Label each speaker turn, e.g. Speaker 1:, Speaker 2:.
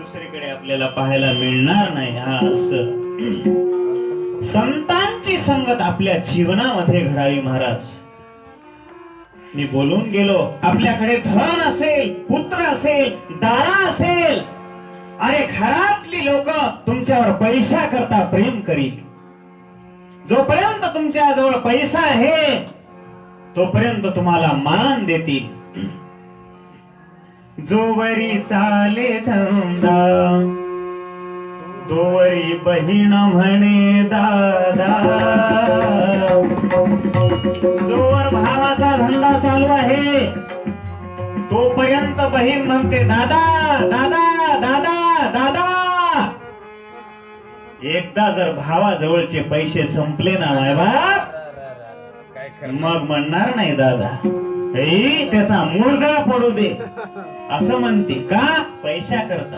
Speaker 1: दुसरीकडे आपल्याला पाहायला मिळणार नाही। हा असं संतांची संगत आपल्या जीवनामध्ये घडावी महाराज। मी बोलून गेलो, आपल्याकडे धन असेल, पुत्र असेल, दारा असेल, अरे घरातली लोक तुमच्यावर पैसा करता प्रेम करील। जोपर्यंत तुमच्या जवळ पैसा आहे तोपर्यंत तुम्हाला मान देतील। जोवरी चाले धंदा दोवरी बहीण म्हणे दादा। जोवर भावाचा धंदा चालू आहे तोपर्यंत बहीण म्हणते दादा दादा दादा दादा। एकदा जर भावाजवळचे पैसे संपले ना मायबाप, मग म्हणणार नाही दादा, त्याचा मुलगा पडू दे असं म्हणते। का? पैसा करता।